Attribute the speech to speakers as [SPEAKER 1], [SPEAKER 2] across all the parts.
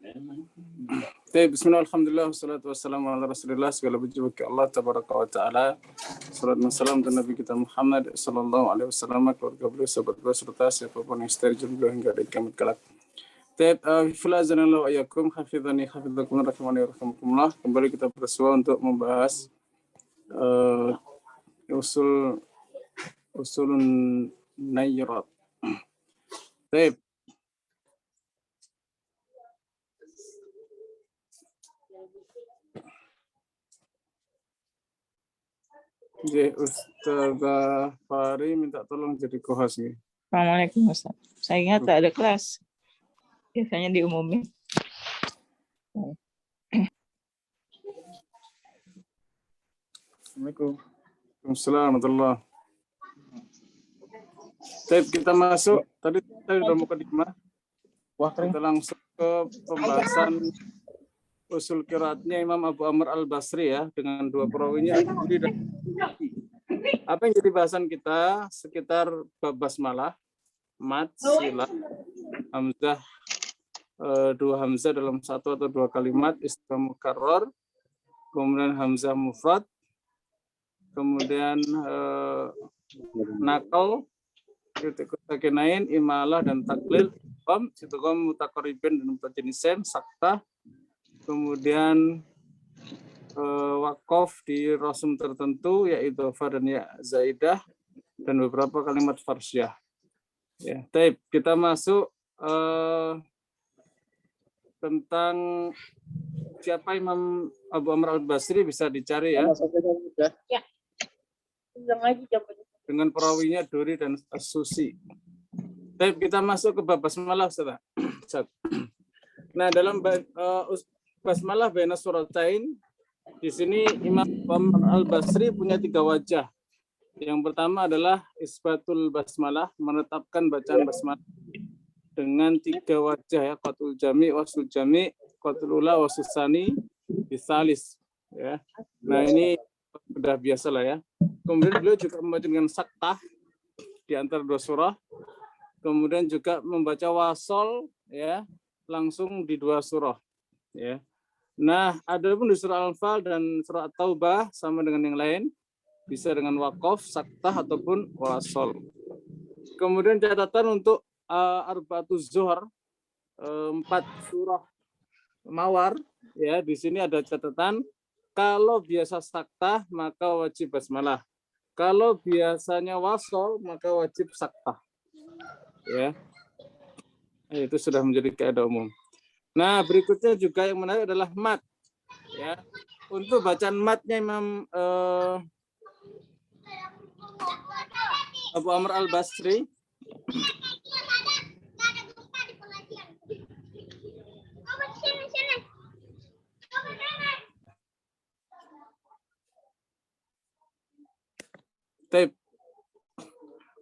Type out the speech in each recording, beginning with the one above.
[SPEAKER 1] Bismillah, alhamdulillah, wassalatu wassalamu ala rasulillah. Segala puji bagi Allah tabaraka wa ta'ala. Salat dan salam dan Nabi kita Muhammad sallallahu alaihi wasallam, keluarga beliau, sahabat beliau, serta siapapun yang setia beliau hingga hari kiamat kelak. Filazanallahu ayyakum hafizani hafizakum rahimani rahimakumullah. Kembali kita bersua untuk membahas usulun nayrat. Baik. Ustazah Fari minta tolong jadi kohas nih.
[SPEAKER 2] Assalamualaikum Ustaz. Saya ingat tak ada kelas. Biasanya diumumin.
[SPEAKER 1] Assalamualaikum. Waalaikumsalam warahmatullahi. Baik, kita masuk. Tadi udah muka di mana? Kita langsung ke pembahasan usul qiraatnya Imam Abu Amr Al-Basri ya, dengan dua perawinya Ad-Duri dan apa yang jadi bahasan kita sekitar bab basmalah, mat, silah, hamzah, dua hamzah dalam satu atau dua kalimat, istifham mukarrar, kemudian hamzah mufrad, kemudian nakal, sakinain, imalah dan taklil, idgham mutaqarribin dan mutajannisain, saktah, kemudian wakof di rasum tertentu yaitu idhofah dan ya zaidah dan beberapa kalimat farsyah. Ya, baik, kita masuk tentang siapa Imam Abu Amr Al-Basri, bisa dicari ya.
[SPEAKER 2] Ya.
[SPEAKER 1] Dengan perawinya Duri dan As-Susi. Baik, kita masuk ke bab basmalah, Ustaz. Nah, dalam basmalah baina suratain, di sini Imam Amr Al-Basri punya tiga wajah. Yang pertama adalah isbatul basmalah, menetapkan bacaan basmalah dengan tiga wajah ya, qatul jami, wasul jami, qatul ula, wasul sani, bisalis ya. Nah, ini sudah biasa lah ya. Kemudian beliau juga membaca dengan saktah di antara dua surah. Kemudian juga membaca wasol ya, langsung di dua surah ya. Nah, adapun di surah Al-Anfal dan surah At-Taubah sama dengan yang lain, bisa dengan waqaf, saktah ataupun wasol. Kemudian catatan untuk Arba'atuz Zuhr, 4 surah Mawar ya, di sini ada catatan kalau biasa saktah maka wajib basmalah. Kalau biasanya wasol maka wajib saktah. Ya. Itu sudah menjadi kaidah umum. Nah, berikutnya juga yang menarik adalah mat. Ya. Untuk bacaan matnya Imam Abu Amr Al-Basri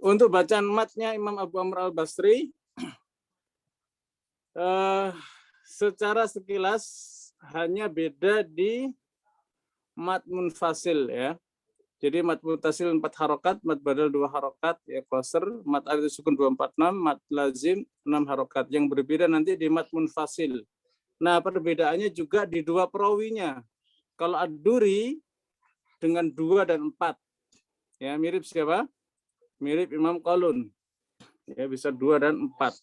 [SPEAKER 1] untuk bacaan matnya Imam Abu Amr Al-Basri secara sekilas hanya beda di mat munfasil ya. Jadi mat muttasil 4 harokat, mat badal 2 harokat, ya qasr, mat alif sukun 246, mat lazim 6 harokat. Yang berbeda nanti di mat munfasil. Nah, perbedaannya juga di dua perawinya. Kalau Ad-Duri dengan 2 dan 4. Ya, mirip siapa? Mirip Imam Qalun. Ya, bisa 2 dan 4.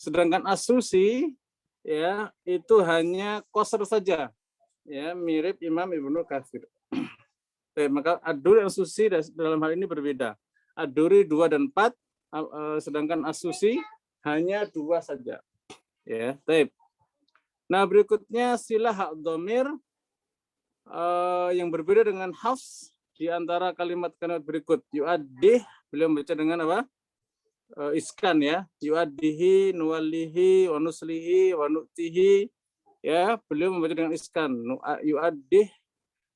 [SPEAKER 1] Sedangkan As-Susi ya itu hanya qasr saja. Ya, mirip Imam Ibnu Katsir. Maka Ad-Duri dan As-Susi dalam hal ini berbeda. Ad-Duri 2 dan 4, sedangkan As-Susi hanya 2 saja. Ya, baik. Nah, berikutnya silah dhamir yang berbeda dengan Hafs di antara kalimat-kalimat berikut. Yu'addih, beliau membaca dengan apa? Iskan ya. Yu'addihi, nuwallihi, wa nuslihi, wa nu'tihi. Ya, beliau membaca dengan iskan. Yu'addih,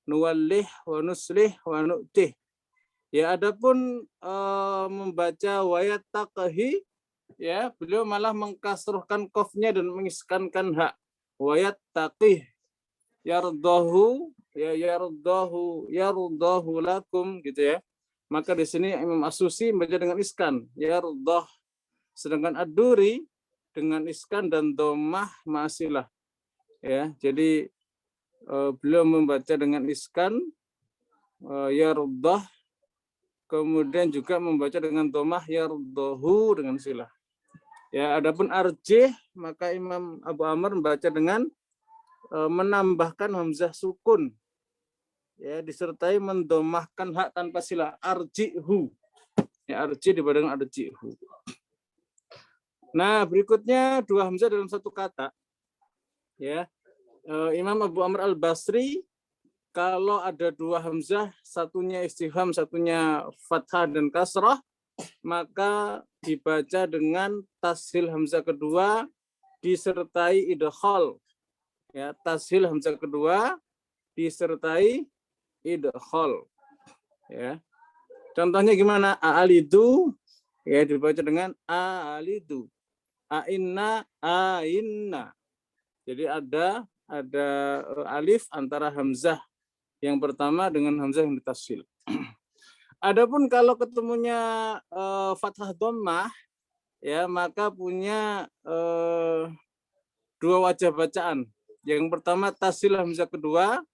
[SPEAKER 1] nuwallih, wa nuslih, wa nu'tih. Ya, adapun membaca wayat taqhi, ya, beliau malah mengkasruhkan qafnya dan mengiskankan hak. Wayat taqih, yardahu, ya yardahu lakum gitu ya. Maka di sini Imam As-Susi membaca dengan iskan, yardah. Sedangkan Ad-Duri dengan iskan dan dhammah masilah. Ya, jadi beliau membaca dengan iskan yardah, kemudian juga membaca dengan dhammah yardahu dengan silah. Ya, adapun arjih maka Imam Abu Amr membaca dengan menambahkan hamzah sukun, ya, disertai mendomahkan hak tanpa silah, arjihu. Ya, arji dibanding arjihu. Nah, berikutnya dua hamzah dalam satu kata. Ya, Imam Abu Amr Al-Basri kalau ada dua hamzah, satunya istifham, satunya fathah dan kasrah, maka dibaca dengan tashil hamzah kedua disertai idghal. Ya, tashil hamzah kedua disertai idghal. Ya. Contohnya gimana? A'alidu, ya, dibaca dengan a'alidu. A'inna, a'inna. Jadi ada alif antara hamzah yang pertama dengan hamzah yang ditashil. Adapun kalau ketemunya fathah dhammah, ya, maka punya dua wajah bacaan. Yang pertama tashil hamzah kedua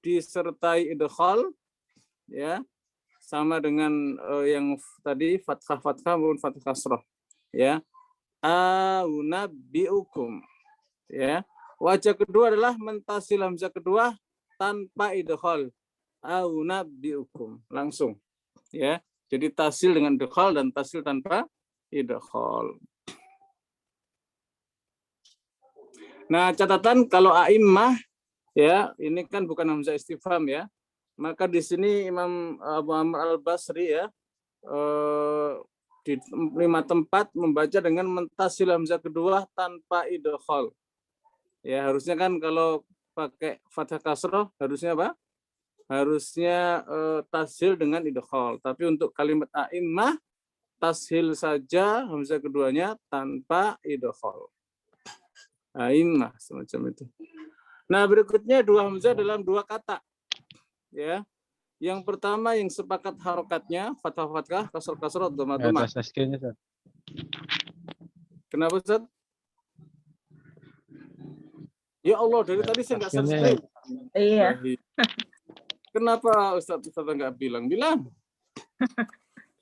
[SPEAKER 1] disertai idghal, ya, sama dengan yang tadi fathah maupun fathah kasrah, ya. Aunabbiukum, ya. Wajah kedua adalah mentasil hamzah kedua tanpa idghal. Aunabbiukum, langsung, ya. Jadi tasil dengan idghal dan tasil tanpa idghal. Nah, catatan kalau a'immah, ya, ini kan bukan hamzah istifham, ya. Maka di sini Imam Abu Amr Al-Basri, ya, di 5 tempat membaca dengan mentasil hamzah kedua tanpa idghal. Ya, harusnya kan kalau pakai fathah kasrah harusnya apa? Harusnya tasil dengan idghal. Tapi untuk kalimat a'immah tashil saja hamzah keduanya tanpa idghal. A'immah semacam itu. Nah, berikutnya dua hamzah dalam dua kata. Ya. Yang pertama yang sepakat harokatnya fathah, kasrah, dhammah. Kenapa, Ustaz? Ya Allah, dari tadi saya nggak subscribe.
[SPEAKER 2] Iya.
[SPEAKER 1] Kenapa Ustaz nggak bilang?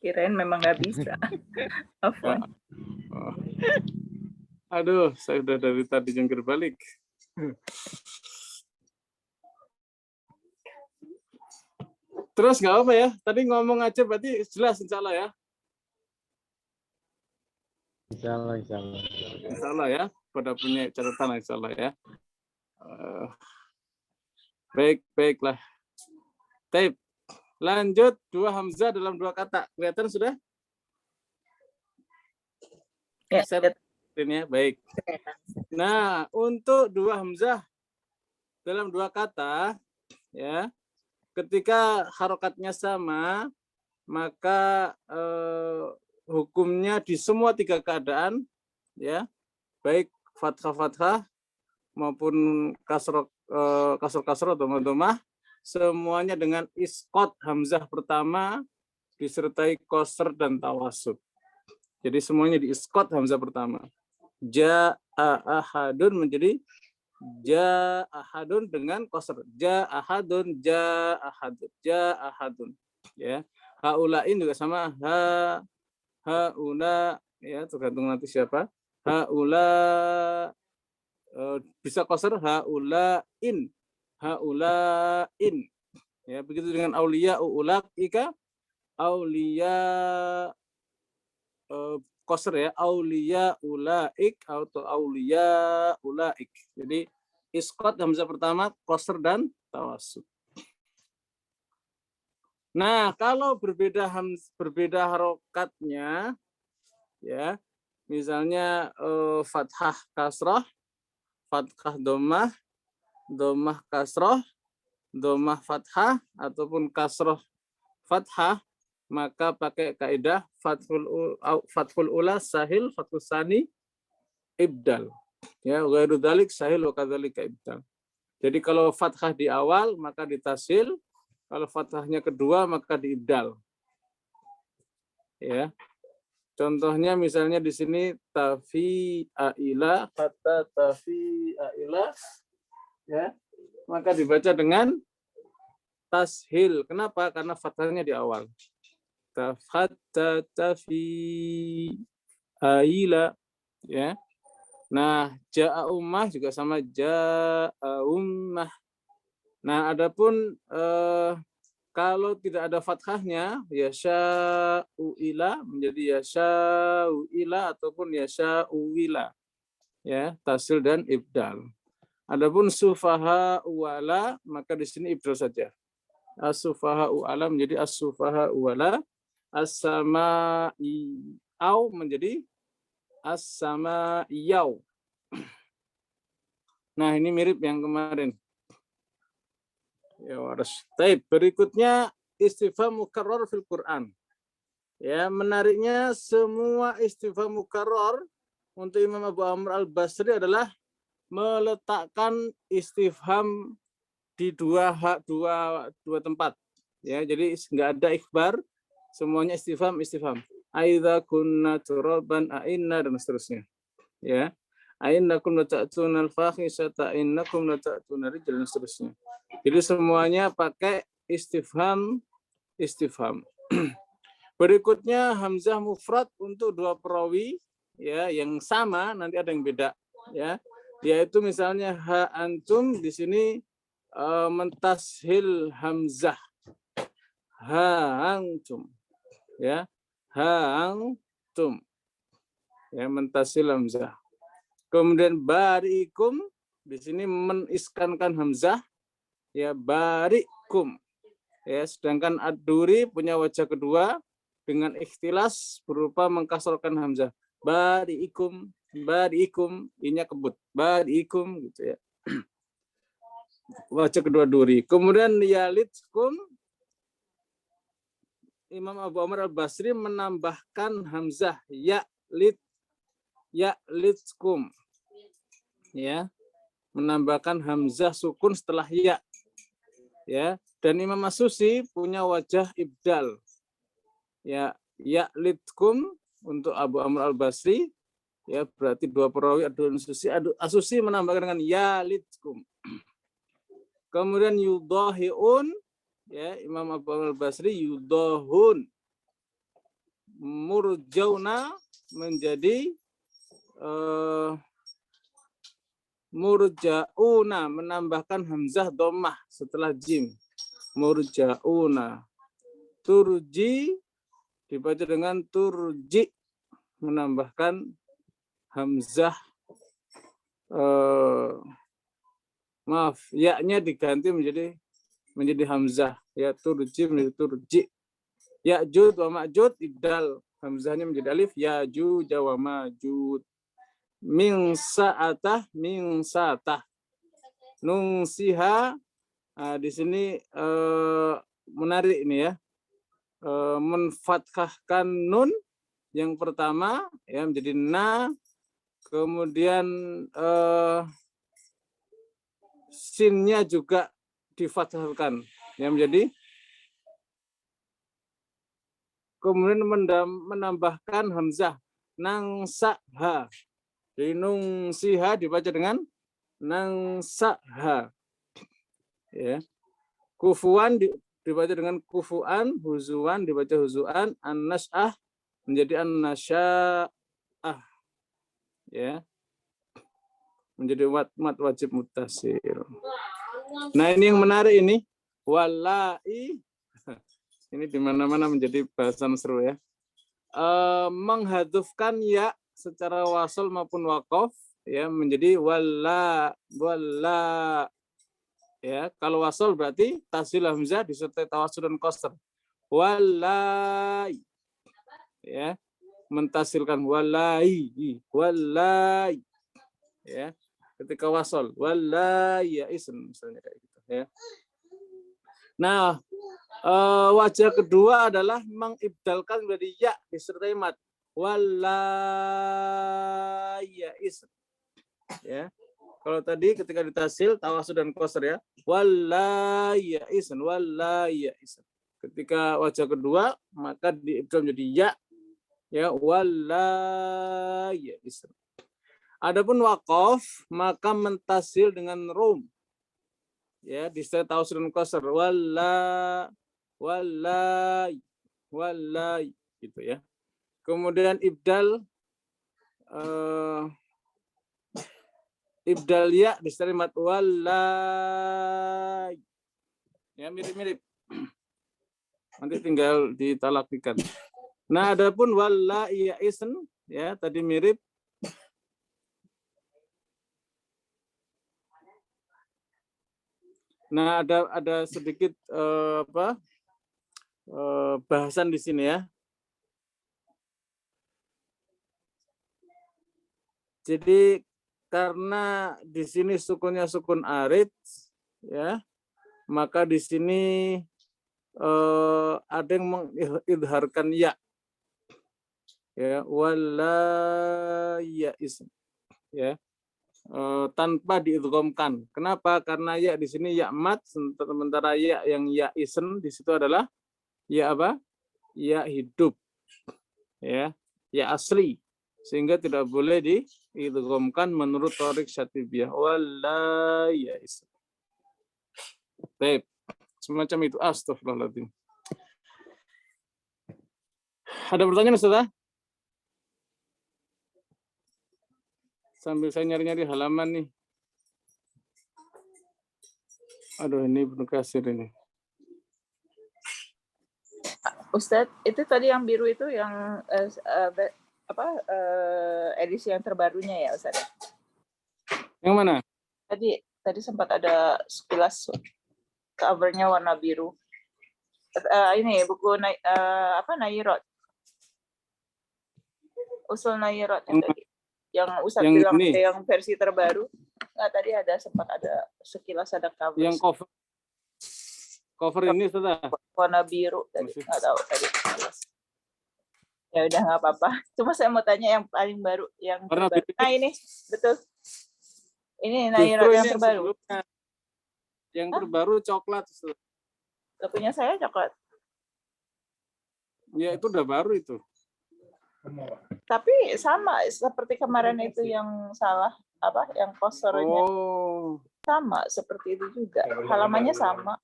[SPEAKER 2] Kirain memang nggak bisa. Afwan.
[SPEAKER 1] Aduh, saya udah dari tadi jungkir balik. Terus nggak apa ya? Tadi ngomong aja berarti jelas insya Allah, ya. Insya Allah, ya. Pada punya catatan insya Allah, ya. Baiklah. Taib. Lanjut dua hamzah dalam dua kata. Kelihatan sudah?
[SPEAKER 2] Ya.
[SPEAKER 1] Ini, baik. Nah, untuk dua hamzah dalam dua kata, ya, ketika harokatnya sama, maka hukumnya di semua tiga keadaan, ya, baik fathah maupun kasroh atau dhammah, semuanya dengan isqot hamzah pertama disertai qasr dan tawassut. Jadi semuanya di isqot hamzah pertama. Ja'a ahadun menjadi ja'ahadun dengan qasr. Ja'ahadun, ja'ahadun. Ya. Haulain juga sama, haula, ya, tergantung nanti siapa. Haula bisa qasr, haulain. Ya, begitu dengan aulia ulaika, aulia qasr, ya, aulia ulaik atau aulia ulaik. Jadi isqat hamzah pertama, qasr dan tawassut. Nah, kalau berbeda harokatnya, ya, misalnya fathah kasrah, fathah dhammah, dhammah kasrah, dhammah fathah ataupun kasrah fathah, maka pakai kaidah fathul ula sahil, fathul sani ibdal. Ya, ghairu dzalik sahil wa kadzalika ibdal. Jadi kalau fathah di awal maka ditasil, kalau fathahnya kedua maka diibdal. Ya. Contohnya misalnya di sini tafi'aila, kata ailah, ya, maka dibaca dengan tashil. Kenapa? Karena fathahnya di awal. Tafattata fi aila, ya. Nah, ja'a ummah juga sama ja'a ummah. Nah, adapun kalau tidak ada fathahnya, yasha'u ila menjadi yasha'u ila ataupun yasha'u wila. Ya, tasil dan ibdal. Adapun sufaha wala, maka di sini ibdal saja. As-sufaha wala menjadi as-sufaha wala, as-sama'i au menjadi as-sama'iyau. Nah, ini mirip yang kemarin. Ya, harus. Baik, berikutnya istifham mukarrar fil Quran. Ya, menariknya semua istifham mukarrar untuk Imam Abu Amr al-Basri adalah meletakkan istifham di dua tempat. Ya, jadi nggak ada ikhbar, semuanya istifham. Aidza kunna turaban ainna dan seterusnya. Ya. Ainnakum lata'tunal fahisata innakum lata'tuna rijal dan seterusnya. Jadi semuanya pakai istifham. Berikutnya hamzah mufrad untuk dua perawi, ya, yang sama, nanti ada yang beda, ya. Yaitu misalnya ha antum, di sini mentashil hamzah. Ha antum, ya. Ha antum. Ya, mentashil hamzah. Kemudian barikum, di sini meniskankan hamzah, ya, barikum. Ya, sedangkan ad-duri punya wajah kedua dengan ikhtilas berupa mengkasrahkan hamzah. Barikum, ini kebut. Barikum gitu ya. Wajah kedua duri. Kemudian yalitkum, Imam Abu Amr al-Basri menambahkan hamzah yalitkum. Ya. Menambahkan hamzah sukun setelah ya. Ya, dan Imam As-Susi punya wajah ibdal. Ya, ya'lidkum untuk Abu Amr al-Basri, ya, berarti dua perawi As-Susi menambahkan dengan ya'lidkum. Kemudian yudahiun, ya, Imam Abu Amr al-Basri yudahun. Murjauna menjadi murjauna, menambahkan hamzah dhammah setelah jim. Murjauna. Turji dibaca dengan turji, menambahkan hamzah ya-nya diganti menjadi hamzah, ya, turji menjadi turji. Ya'jud wa ma'jud ibdal, hamzahnya menjadi alif, ya'juj wa ma'jud. Min sa'atah, nungsiha. Di sini menarik ini, ya, menfathahkan nun yang pertama, ya, menjadi na, kemudian sinnya juga difathahkan, ya, menjadi, kemudian menambahkan hamzah nangsaha. Jadi nungsiha dibaca dengan nangsaha, ya. Kufuan dibaca dengan kufuan, huzuan dibaca huzuan, an-nas'ah menjadi an-nasya'ah, ya, menjadi mad wajib muttasil. Nah, ini yang menarik ini, walai, ini di mana-mana menjadi bahasan seru, ya. Menghadufkan ya secara wasal maupun waqaf, ya, menjadi wala. Ya, kalau wasal berarti tasil hamzah disertai tawassul dan qasr. Walai, ya, mentasilkan walai, ya, ketika wasal walai ya ism misalnya kayak gitu, ya. Nah, wajah kedua adalah mengibdalkan menjadi ya disertai mad. Walai ya ism, ya. Kalau tadi ketika ditasil tawassul dan qasr, ya, walai ya ism. Ketika wajah kedua maka diibdal menjadi ya, ya, walai ya ism. Adapun waqaf maka mentasil dengan rum. Ya, disertai tausir dan qasr. Wallai gitu ya. Kemudian ibdal ya disertai mat wallai. Ya, mirip-mirip. Nanti tinggal ditalakikan. Nah, adapun wallai ya isen ya tadi mirip. Nah, ada sedikit bahasan di sini ya. Jadi karena di sini sukunnya sukun arid ya, maka di sini ada yang mengidharkan ya. Ya, wala ya ism. Ya. Tanpa diidghamkan. Kenapa? Karena ya di sini ya mat, sementara ya yang ya ism di situ adalah ya apa? Ya hidup. Ya, ya asli. Sehingga tidak boleh diidghamkan menurut Thariq Syatibiyah. Wala ya ism. Baik. Semacam itu. Astaghfirullahaladzim. Ada pertanyaan, Ustaz? Sambil saya nyari-nyari halaman nih. Aduh, ini Ibnu Katsir ini.
[SPEAKER 2] Ustadz, itu tadi yang biru itu yang edisi yang terbarunya ya, Ustadz?
[SPEAKER 1] Yang mana?
[SPEAKER 2] Tadi sempat ada sekilas covernya warna biru. Ini buku Nairot. Usul Nairot yang tadi. Yang Ustadz bilang ini, yang versi terbaru. Nggak, tadi sempat ada sekilas ada cover.
[SPEAKER 1] Yang cover ini sudah
[SPEAKER 2] warna biru tadi. Nggak tahu tadi. Ya udah nggak apa-apa. Cuma saya mau tanya yang paling baru, yang terbaru. Nah ini betul. Ini Nairot yang terbaru.
[SPEAKER 1] Yang terbaru coklat.
[SPEAKER 2] Punya saya coklat.
[SPEAKER 1] Ya itu udah baru itu.
[SPEAKER 2] Tapi sama seperti kemarin itu yang salah yang posternya sama seperti itu juga, halamannya sama.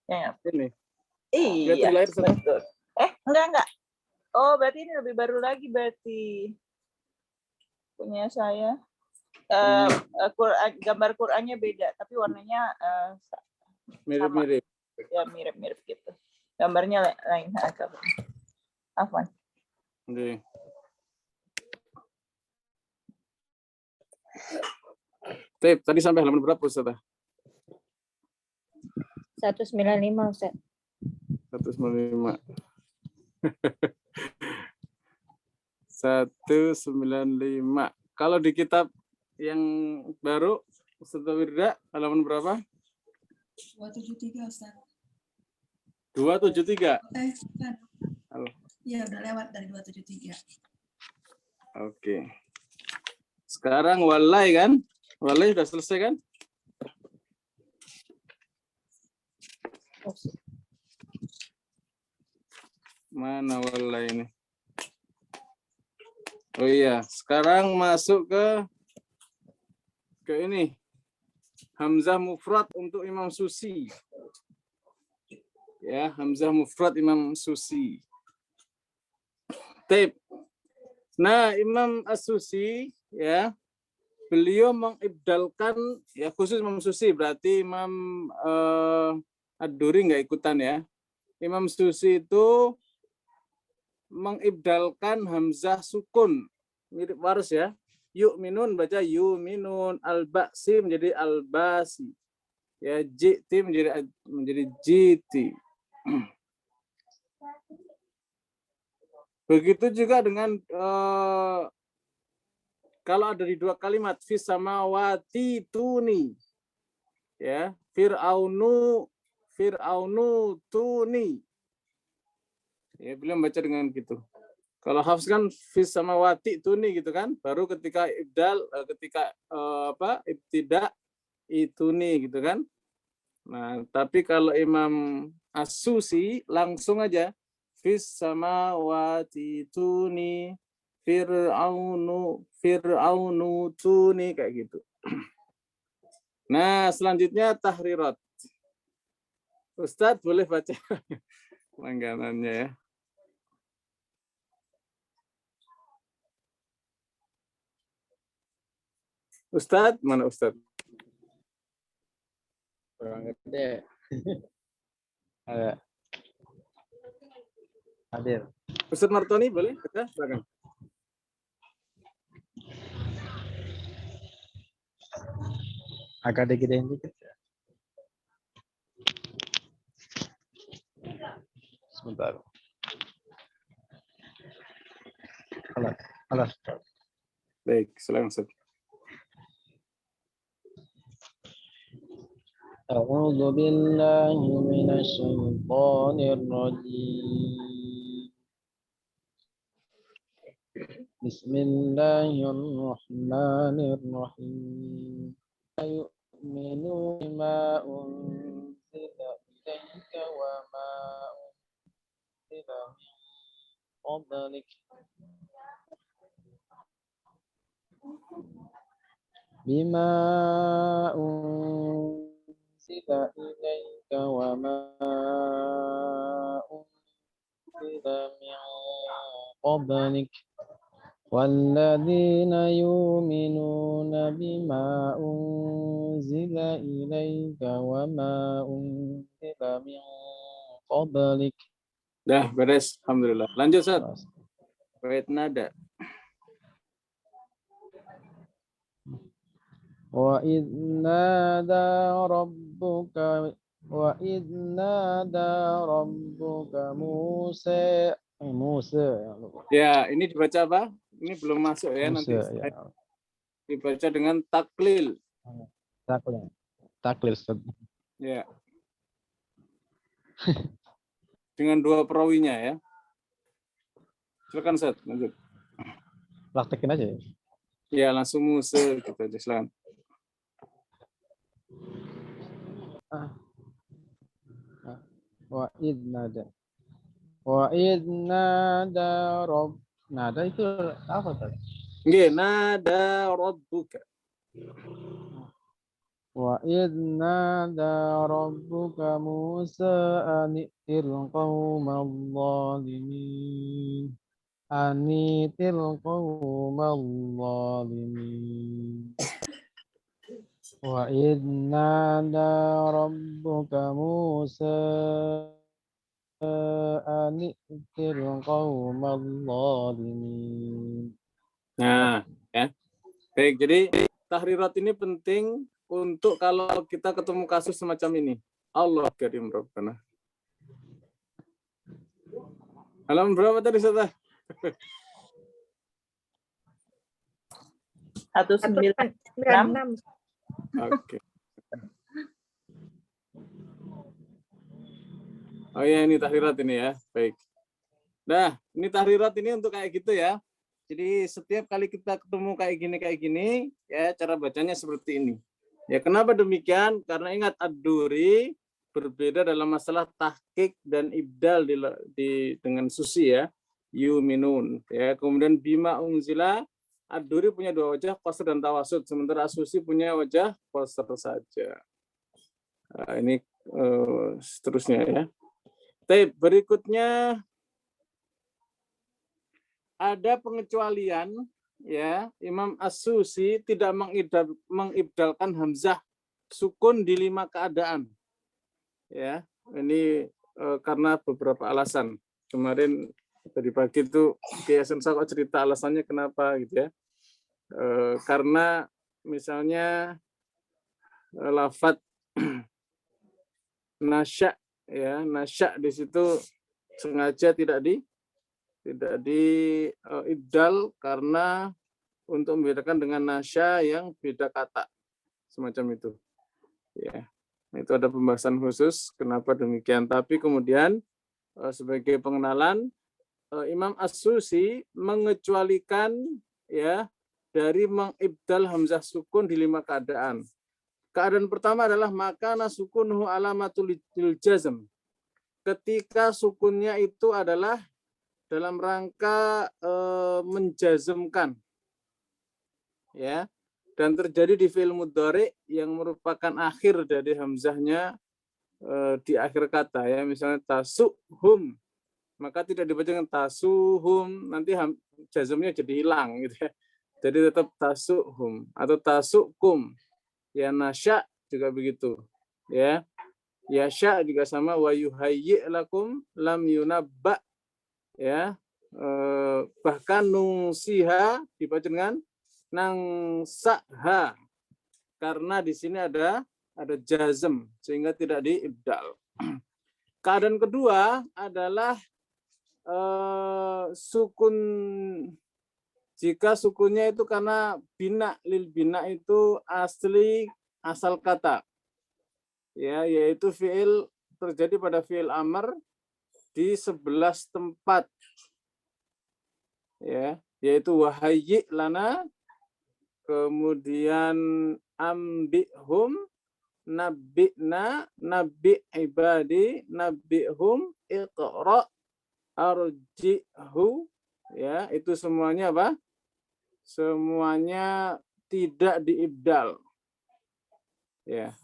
[SPEAKER 2] Ya.
[SPEAKER 1] Ini.
[SPEAKER 2] Iya. Betul. Enggak. Oh, berarti ini lebih baru lagi berarti punya saya. Gambar Qurannya beda, tapi warnanya
[SPEAKER 1] mirip-mirip.
[SPEAKER 2] Ya mirip-mirip gitu. Gambarnya lain agak. Afwan.
[SPEAKER 1] Oke. Tadi sampai halaman berapa, Ustaz?
[SPEAKER 2] 195, Ustaz.
[SPEAKER 1] 195. 195. Kalau di kitab yang baru, Ustaz Wirda, halaman berapa?
[SPEAKER 3] 273, Ustaz.
[SPEAKER 1] 273?
[SPEAKER 3] Bukan.
[SPEAKER 1] Halo.
[SPEAKER 3] Iya, udah lewat dari 273.
[SPEAKER 1] Oke. Sekarang walai kan? Walai sudah selesai kan? Mana walai ini? Oh iya, sekarang masuk ke ini. Hamzah mufrad untuk Imam Susi. Ya, Hamzah mufrad Imam Susi. Taib. Nah, Imam As-Susi ya, beliau mengibdalkan ya khusus Imam Susi, berarti Imam Ad-Duri nggak ikutan ya. Imam Susi itu mengibdalkan hamzah sukun, mirip waras ya. Yu'minun baca yu'minun, al-ba'si menjadi al-basi. Ya, jiti menjadi jiti. Begitu juga dengan kalau ada di dua kalimat fis samawati tuni. Ya, Fir'aunu tuni. Ya, beliau membaca dengan gitu. Kalau Hafs kan fis samawati tuni gitu kan, baru ketika ibdal ibtida ituni gitu kan. Nah, tapi kalau Imam As-Susi langsung aja fis samawati tuni Fir'aunu tuni kayak gitu. Nah, selanjutnya tahrirat. Ustadz boleh baca langganannya ya. Ustadz, mana Ustadz?
[SPEAKER 4] Gede. Ada. Hadir.
[SPEAKER 1] Ustadz Martoni boleh? Kita silakan.
[SPEAKER 4] Agak digedein dikit ya. Sebentar. Alas. Alas.
[SPEAKER 1] Baik, silakan Ustadz.
[SPEAKER 4] A'udzu billahi minasy syaithanir rajim. Bismillahirrahmanirrahim. Yu'minu bima unzila ilaika wa ma unzila min qablik. Bima unzila ilaika wa ma unzila min qablik. والذين يؤمنون بما أنزل إليك وما أنزل من قبلك.
[SPEAKER 1] Dah beres, alhamdulillah. Lanjut Ustaz. Bait nada.
[SPEAKER 4] وإذ نادى ربك موسى.
[SPEAKER 1] Ya, ini dibaca apa? Ini belum masuk ya,
[SPEAKER 4] Musa,
[SPEAKER 1] nanti
[SPEAKER 4] ya.
[SPEAKER 1] dibaca dengan taklil.
[SPEAKER 4] Taklil.
[SPEAKER 1] Ya. Dengan dua perawinya ya. Silakan Ustaz, lanjut.
[SPEAKER 4] Praktekin aja ya.
[SPEAKER 1] Ya, langsung Musa gitu aja, silakan.
[SPEAKER 4] Wa idh nada rabb. Nada itu apa tadi?
[SPEAKER 1] Nggih, nada rabbuka.
[SPEAKER 4] Wa idh nada rabbuka Musa anitil qaumal zalimin. Wa idh nada rabbuka Musa anitil qaumal zalimin.
[SPEAKER 1] Nah, ya. Baik, jadi tahrirat ini penting untuk kalau kita ketemu kasus semacam ini. Allah karim Rabbana. Halaman berapa tadi, Ustaz?
[SPEAKER 2] 196.
[SPEAKER 1] Oke. Oh ya, ini tahrirat ini ya. Baik. Nah, ini tahrirat ini untuk kayak gitu ya. Jadi setiap kali kita ketemu kayak gini ya cara bacanya seperti ini. Ya kenapa demikian? Karena ingat ad-duri berbeda dalam masalah tahqiq dan ibdal dengan susi ya. Yuminun ya. Kemudian bima unzila, ad-duri punya dua wajah, qasr dan tawasud, sementara as-susi punya wajah qasr saja. Nah, ini seterusnya ya. Baik, berikutnya ada pengecualian ya, Imam As-Susi tidak mengibdalkan hamzah sukun di 5 keadaan. Ya, ini karena beberapa alasan. Kemarin tadi pagi itu Kiai Hasan Saqo cerita alasannya kenapa gitu ya. Karena misalnya lafadz nasya ya, nasya di situ sengaja tidak di ibdal karena untuk membedakan dengan nasya yang beda kata semacam itu ya. Itu ada pembahasan khusus kenapa demikian, tapi kemudian sebagai pengenalan Imam As-Susi mengecualikan ya dari mengibdal hamzah sukun di 5 keadaan. Keadaan pertama adalah makana sukunhu alamatul jazm, ketika sukunnya itu adalah dalam rangka menjazmkan, ya, dan terjadi di fi'il mudhari yang merupakan akhir dari hamzahnya di akhir kata, ya, misalnya tasuhum, maka tidak dibaca dengan tasuhum, nanti jazmnya jadi hilang gitu ya. Jadi tetap tasuhum atau tasukum. Ya, nasya juga begitu, ya. Yasya juga sama, wa yuhayyi lakum lam yunabba, ya. Bahkan nungsiha dibaca dengan nangsaha, karena di sini ada jazm sehingga tidak diibdal. Keadaan kedua adalah sukun, jika sukunnya itu karena bina, lil bina itu asal kata, ya, yaitu fiil terjadi pada fiil amr di 11 tempat, ya, yaitu wahayyi lana, kemudian ambihum, nabi'na, nabi' ibadi, nabi'hum, iqra, arji'hu, ya, itu semuanya apa? Semuanya tidak diibdal. Ya.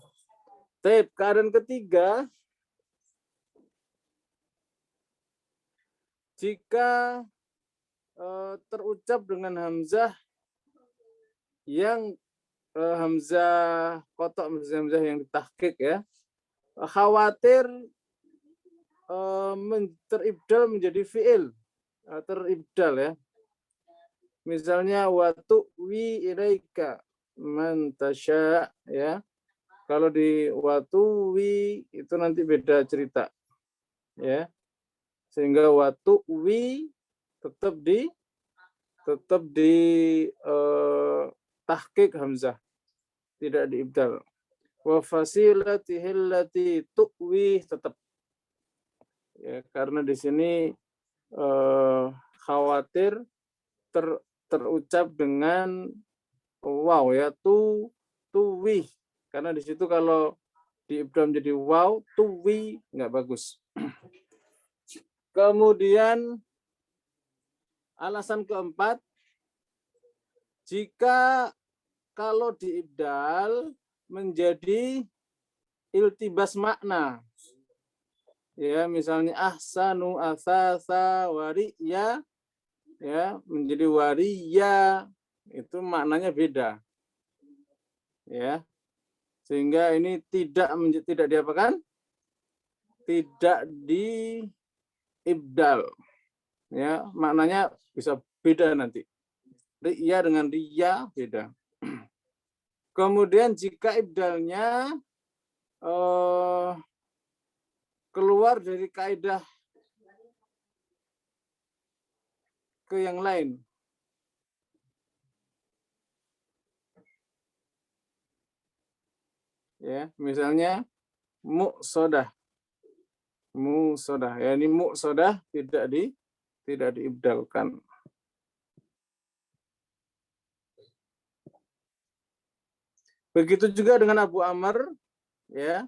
[SPEAKER 1] Tapi keadaan ketiga, jika terucap dengan hamzah yang hamzah kotok, hamzah yang ditahqiq, ya, khawatir teribdal menjadi fiil, teribdal, ya. Misalnya watu wi ilaika man tasya, ya. Kalau di watu wi itu nanti beda cerita, ya. Sehingga watu wi tetap di tahqiq hamzah, tidak diibdal. Wa fasilatihi allati tuwi tetap, ya, karena di sini khawatir terucap dengan waw, ya, tuwi, karena di situ kalau diibdal menjadi waw, tuwi nggak bagus. Kemudian alasan keempat, jika kalau diibdal menjadi iltibas makna, ya, misalnya ahsanu, asasa, wariya, ya, menjadi wariya, itu maknanya beda, ya, sehingga ini tidak diapakan, tidak diibdal, ya, maknanya bisa beda nanti. Riya dengan riya beda. Kemudian jika ibdalnya keluar dari kaidah ke yang lain, ya, misalnya muqsadah, ya, ini muqsadah tidak diibdalkan. Begitu juga dengan Abu Amr, ya,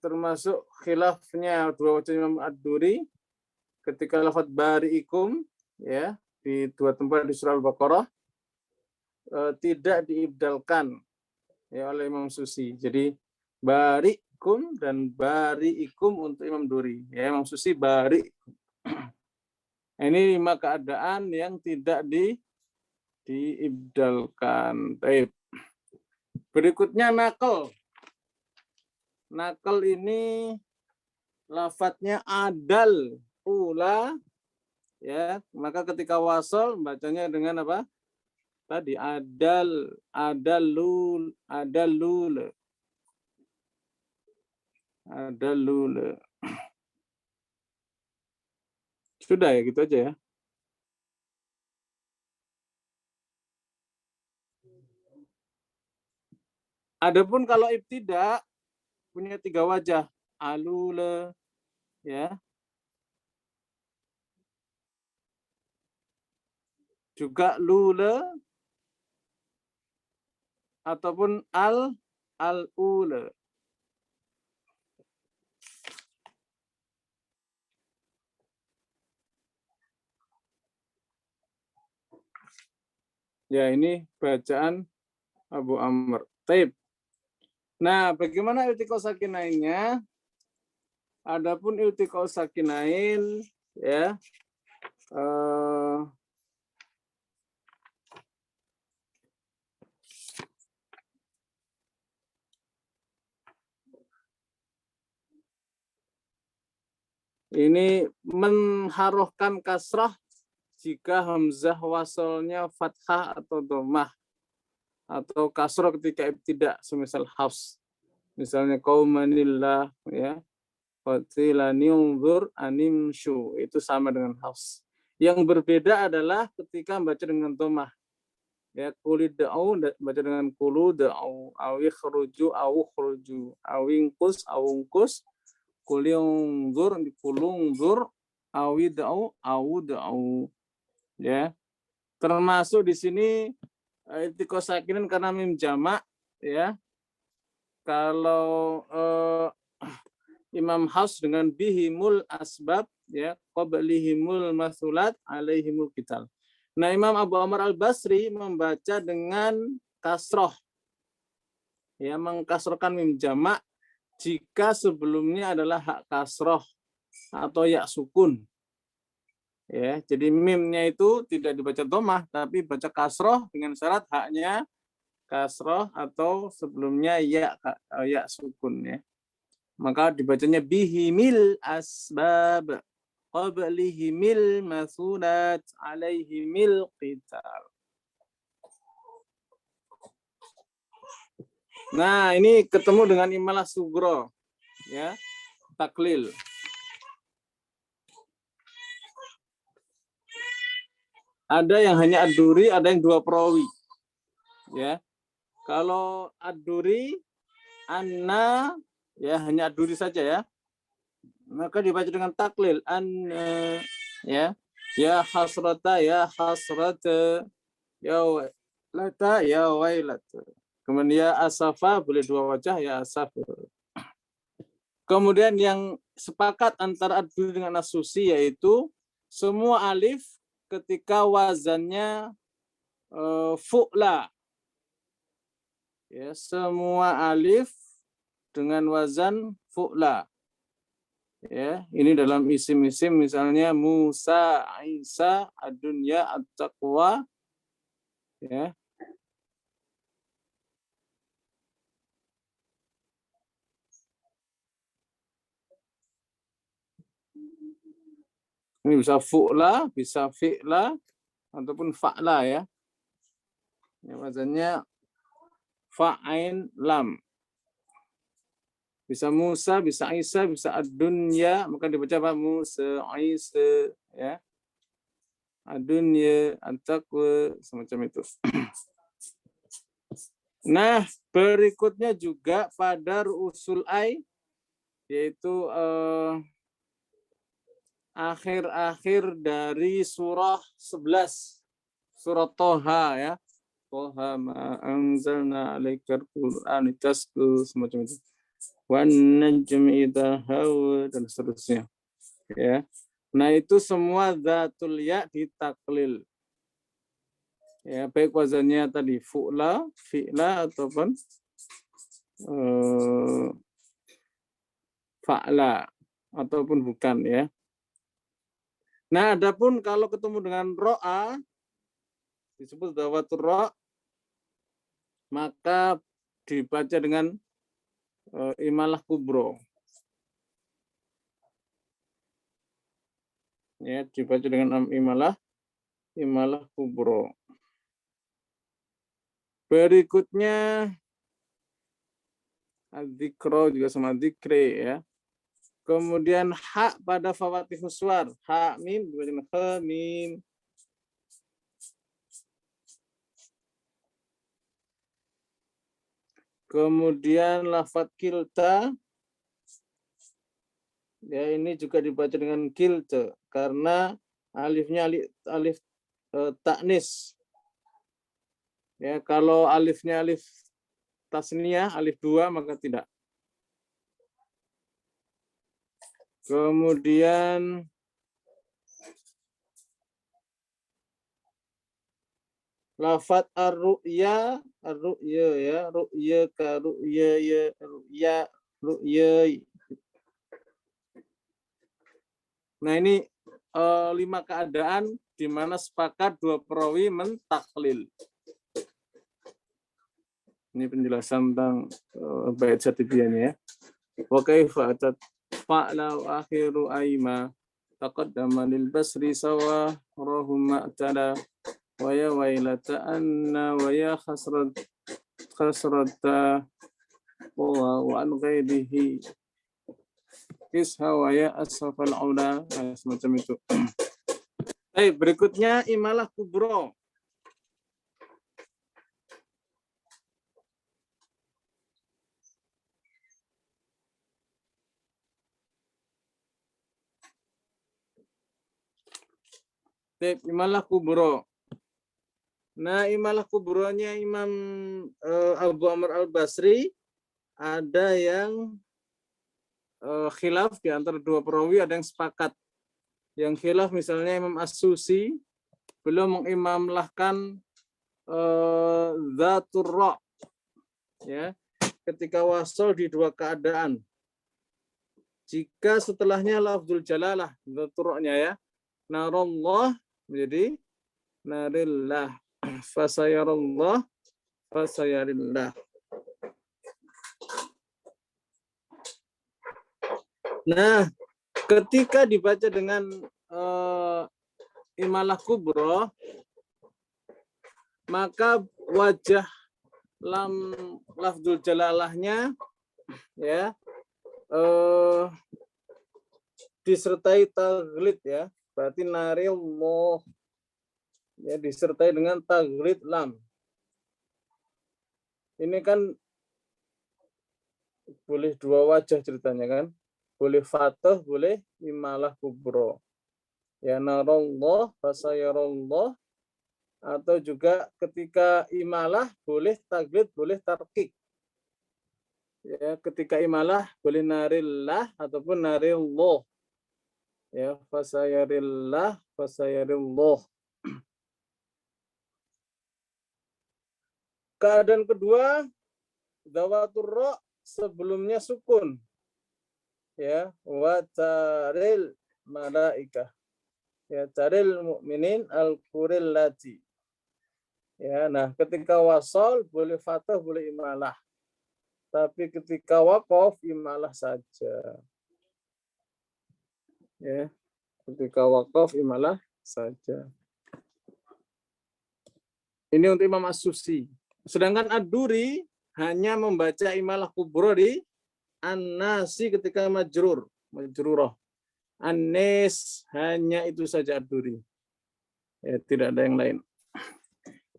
[SPEAKER 1] termasuk khilafnya dua wajah Imam Ad-Duri ketika lafadz bari'ikum, ya, di dua tempat di surah Al-Baqarah tidak diibdalkan, ya, oleh Imam Susi. Jadi bari'ikum dan bari'ikum untuk Imam Duri, ya, Imam Susi bari. Ini 5 keadaan yang tidak diibdalkan. Baik. Berikutnya nakal. Nakal ini lafadznya adal ula, ya, maka ketika wasol bacanya dengan apa? Tadi adalul. Sudah, ya, gitu aja, ya. Adapun kalau ibtidak punya 3 wajah, alule, ya, juga lule, ataupun al-ule. Ya, ini bacaan Abu Amr. Taib. Nah, bagaimana iltiqo sakinainnya? Adapun iltiqo sakinain ya, ini mengharohkan kasrah jika hamzah wasolnya fathah atau dhammah, atau kasrah ketika ibtidak, semisal hafs. Misalnya qaumanillah ya, qatilani unzur animshu, itu sama dengan hafs. Yang berbeda adalah ketika membaca dengan dhammah. Ya, kulidau baca dengan kulu da'u, awi khruju au khruju, awingkus awungkus, kuliungzur kulungzur, awi da'u au da'u. Ya, termasuk di sini iltiqo sakinin karena mim jamak ya. Kalau Imam Hafs dengan bihimul asbab ya, qablihimul masulat alaihimul qital. Nah, Imam Abu Amr al-Basri membaca dengan kasroh, ya, mengkasrohkan mim jamak jika sebelumnya adalah hak kasroh atau ya sukun. Ya, jadi mimnya itu tidak dibaca dhammah, tapi baca kasroh dengan syarat haknya kasroh atau sebelumnya ya sukun ya. Maka dibacanya bihimil asbab qablihimil masulat alaihimil qital. Nah, ini ketemu dengan imalah sugro ya, taklil. Ada yang hanya ad-duri, ada yang dua perawi. Ya. Kalau ad-duri anna ya hanya ad-duri saja ya. Maka dibaca dengan taklil anna ya. Ya hasrata ya hasrata, ya wailata ya wailata. Kemudian ya asafa boleh dua wajah ya asaf. Kemudian yang sepakat antara ad-duri dengan as-susi yaitu semua alif ketika wazannya fu'la. Ya, semua alif dengan wazan fu'la. Ya, ini dalam isim-isim misalnya Musa, Isa, ad-dunya, at-taqwa. Ya. Ini bisa fu'la, bisa fi'la, ataupun fa'la ya. Ya, wazannya fa'ain lam. Bisa Musa, bisa Isa, bisa ad-dunya, maka dibaca apa? Musa, Isa, ya. Ad-dunya, at-taqwa, semacam itu. Nah, berikutnya juga pada ru'usul ai, yaitu akhir-akhir dari surah 11, surah Toha ya. Toha ma anzalna alaikal Qur'an litasku, semacam itu. Wan najmi idza hawa, dan seterusnya. Ya. Nah, itu semua zatul ya ditaklil. Ya, baik wazannya tadi fu'la, fi'la ataupun fa'la ataupun bukan ya. Nah, adapun kalau ketemu dengan ro'a disebut dawatur ro', maka dibaca dengan imalah kubro. Ya, dibaca dengan imalah kubro. Berikutnya adzikro juga sama dzikri ya. Kemudian hak pada fawatihus suwar, ha mim dibaca dengan ha mim. Kemudian lafadz kilta, ya ini juga dibaca dengan kilta karena alifnya alif taknis. Ya, kalau alifnya alif tasniyah, alif dua, maka tidak. Kemudian Lafat ar-ru'ya ya, ru'ya ka ru'ya ya, ru'ya, ru'ya. Nah ini 5 keadaan di mana sepakat 2 perawi mentaklil. Ini penjelasan tentang bait Syatibiyan ya. Wa kaifa atat fa'la wa akhiru aima taqaddama lil basri sawa rahumma tada wa ya wailata anna wa ya khasrata wa an ghairihi kisha wa ya asfal aula, semacam itu. Baik, berikutnya imalah kubro. Imalah kubro. Nah, imalah kubronya Imam Abu Amr al-Basri ada yang khilaf di antara 2 perawi, ada yang sepakat. Yang khilaf misalnya Imam As-Susi belum mengimamlahkan Dzatur Ra, ya, ketika wasol di 2 keadaan. Jika setelahnya lafzul jalalah Dzatur Ra-nya ya, narallah menjadi narillah, fasayarallah fasayarillah. Nah, ketika dibaca dengan imalah kubro, maka wajah lafzul jalalahnya ya disertai taglid ya, berarti narillah ya, disertai dengan taglid lam. Ini kan boleh 2 wajah ceritanya kan, boleh fathah, boleh imalah kubro ya, narallah fasayarallah, atau juga ketika imalah boleh taglid, boleh tarkik ya, ketika imalah boleh narillah ataupun narillah ya, fasayarillah fasayarillah. Keadaan kedua, Dzawatur Ra sebelumnya sukun ya, wa taril malaikah ya, taril mukminin al-quril lati ya. Nah, ketika wasol boleh fathah, boleh imalah, tapi ketika waqaf imalah saja ya, ketika waqaf imalah saja. Ini untuk Imam As-Susi. Sedangkan Ad-Duri hanya membaca imalah kubro di An-Nasi ketika majrurah. An-Nis, hanya itu saja Ad-Duri. Ya, tidak ada yang lain.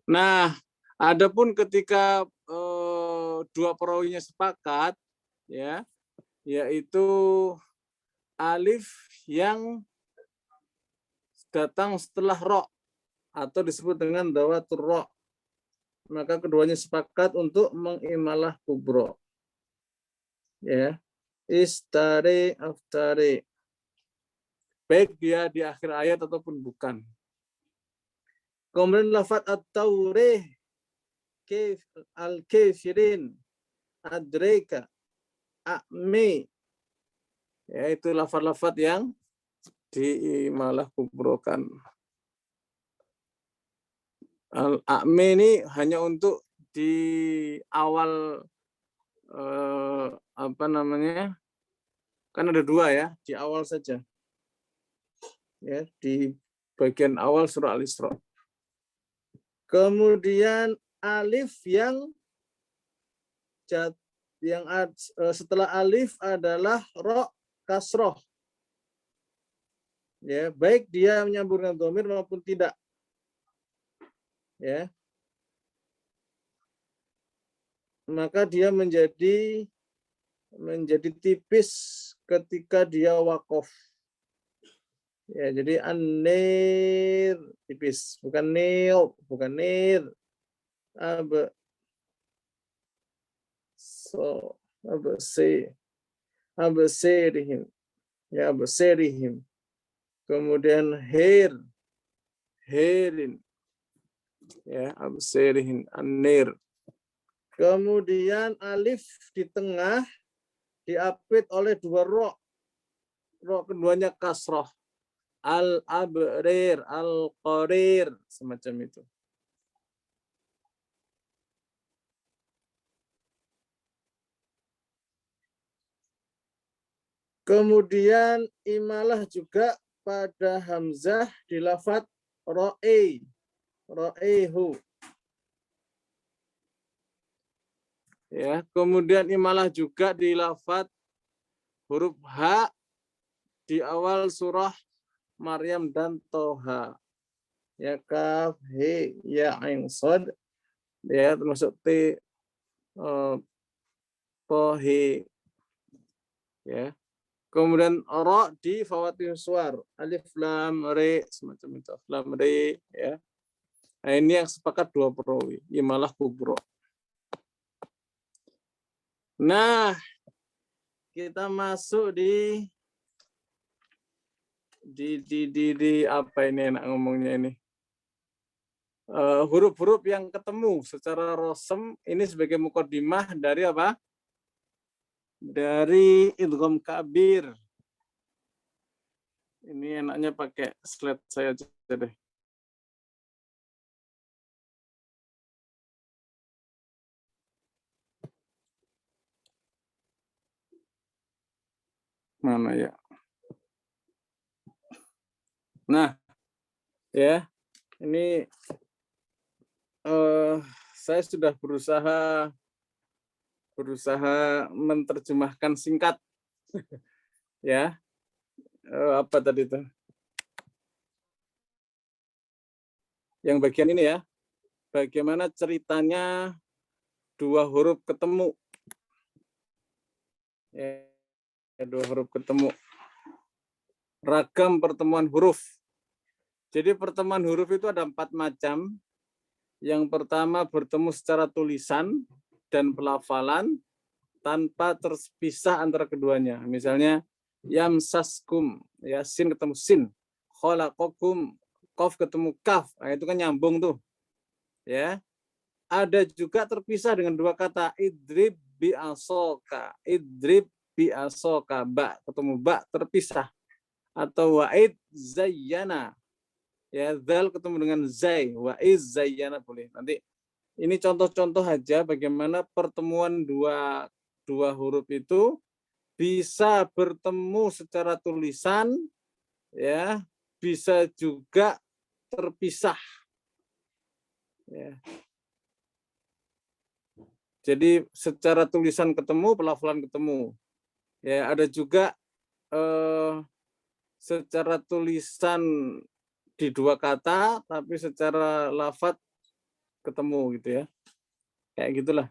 [SPEAKER 1] Nah, adapun ketika 2 perawinya sepakat ya, yaitu alif yang datang setelah ro atau disebut dengan Dzawatur Ra, maka keduanya sepakat untuk mengimalah kubro ya, istari aftari, baik dia di akhir ayat ataupun bukan. Kemudian lafaz at-taurih al-kafirin adreka a'mi, yaitu lafaz-lafaz yang diimalah kubrokan. Al-a'mi ini hanya untuk di awal apa namanya, kan ada 2 ya, di awal saja ya, di bagian awal surah Al-Isra. Kemudian alif yang setelah alif adalah ro kasroh ya, baik dia menyambung dengan dhamir maupun tidak ya, maka dia menjadi tipis ketika dia waqaf ya. Jadi an-nir tipis, bukan nil, bukan nir. Absirihim ya, absirihim. Kemudian herin Ya, absirhin an-nir. Kemudian alif di tengah diapit oleh dua ro. Ro keduanya kasroh. Al-abrir, al-qarir, semacam itu. Kemudian imalah juga pada hamzah di lafadz ro'i, ro'ihu. Ya, kemudian imalah juga di lafadz huruf ha di awal surah Maryam dan Toha. Ya, kaf, he, ya, ain, sod. Ya, termasuk t, to, he. Ya. Kemudian ro di fawatir suar, alif lam re, semacam itu, lam re, ya. Nah, ini yang sepakat dua perawi, imalah kubro. Nah, kita masuk di apa ini enak ngomongnya ini? Huruf-huruf yang ketemu secara rosem ini sebagai mukaddimah dari apa? Dari idgham kabir. Ini enaknya pakai slide saya aja deh. Mana ya? Nah, ya, ini saya sudah berusaha menerjemahkan singkat, ya. Apa tadi itu? Yang bagian ini ya, bagaimana ceritanya dua huruf ketemu. Ya, dua huruf ketemu. Ragam pertemuan huruf. Jadi pertemuan huruf itu ada 4 macam. Yang pertama bertemu secara tulisan dan pelafalan tanpa terpisah antara keduanya. Misalnya yamsaskum, ya sin ketemu sin, khalaqakum, qaf ketemu kaf. Nah, itu kan nyambung tuh. Ya. Ada juga terpisah dengan dua kata idrib bi asoka, idrib bi asoka, ba ketemu ba terpisah. Atau wa'id zayyana, ya zal ketemu dengan zai, wa'iz zayyana boleh. Nanti ini contoh-contoh aja bagaimana pertemuan dua huruf itu bisa bertemu secara tulisan, ya bisa juga terpisah. Ya. Jadi secara tulisan ketemu, pelafalan ketemu. Ya ada juga secara tulisan di dua kata, tapi secara lafadz ketemu gitu ya. Kayak gitulah.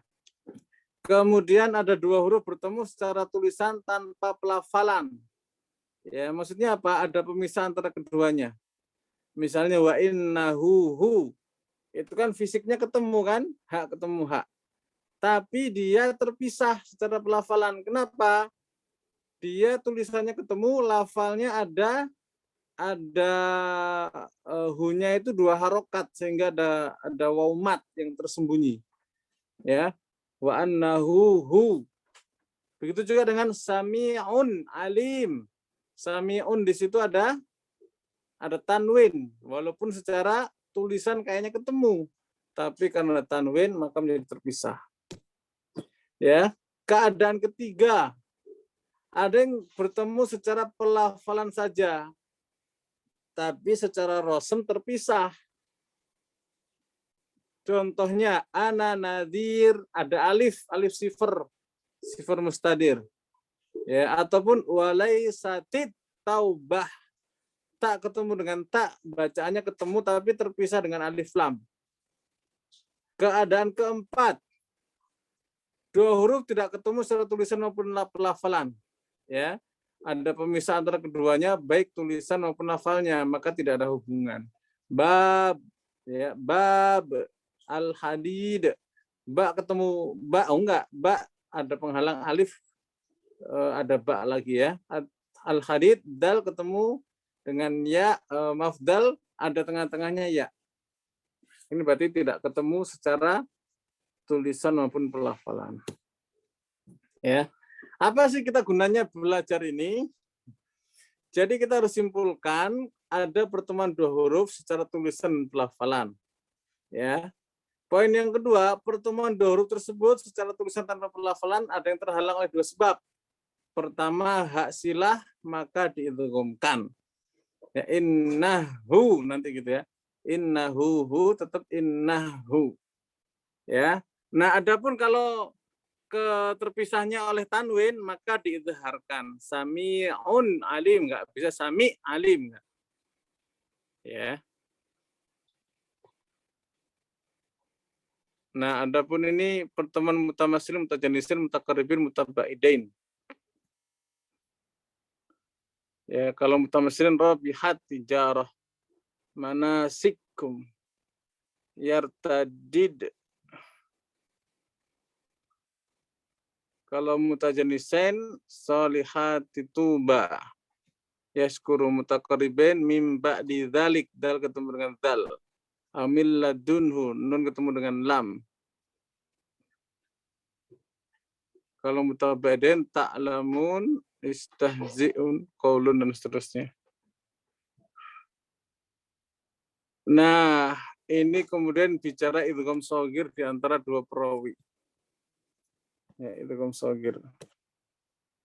[SPEAKER 1] Kemudian ada dua huruf bertemu secara tulisan tanpa pelafalan. Ya, maksudnya apa? Ada pemisah antara keduanya. Misalnya wa innahu hu. Itu kan fisiknya ketemu kan? Hak ketemu hak. Tapi dia terpisah secara pelafalan. Kenapa? Dia tulisannya ketemu, lafalnya ada hu-nya itu 2 harokat sehingga ada waw mat yang tersembunyi. Ya. Wa annahu hu. Begitu juga dengan sami'un alim. Sami'un di situ ada tanwin walaupun secara tulisan kayaknya ketemu, tapi karena tanwin maka menjadi terpisah. Ya. Keadaan ketiga, ada yang bertemu secara pelafalan saja, tapi secara rosem terpisah. Contohnya, ana nadir, ada alif sifar mustadir. Ya, ataupun walaisatid taubah. Tak ketemu dengan tak, bacaannya ketemu tapi terpisah dengan alif lam. Keadaan keempat, dua huruf tidak ketemu secara tulisan maupun pelafalan. Ya, ada pemisah antara keduanya baik tulisan maupun lafalnya, maka tidak ada hubungan. Bab, ya, bab al-hadid, ba ketemu ba, enggak, ba ada penghalang alif, ada ba lagi ya. Al-hadid, dal ketemu dengan ya, mafdal ada tengah-tengahnya ya. Ini berarti tidak ketemu secara tulisan maupun pelafalan. Ya. Apa sih kita gunanya belajar ini? Jadi kita harus simpulkan ada pertemuan dua huruf secara tulisan dan pelafalan. Ya. Poin yang kedua, pertemuan dua huruf tersebut secara tulisan tanpa pelafalan ada yang terhalang oleh dua sebab. Pertama, hak silah maka diidghamkan. Ya, innahu nanti gitu ya. Innahu tetap innahu. Ya. Nah, adapun kalau terpisahnya oleh tanwin maka diizharkan. Sami'un alim, enggak bisa sami alim enggak. Ya. Nah, adapun ini pertemuan mutamasilin, mutajanisin, mutakaribin, mutabaidain. Ya, kalau mutamasilin rabihat tijarah manasikum yartadid. Kalau mutajanisin salihati tuba. Yashkuru mutakariben mim ba'di dzalik, dal ketemu dengan dal. Amil ladunhu, nun ketemu dengan lam. Kalau mutabaidain ta'lamun, istahzi'un, qaulun dan seterusnya. Nah, ini kemudian bicara idgham shaghir di antara dua perawi. Ya, idgham shaghir.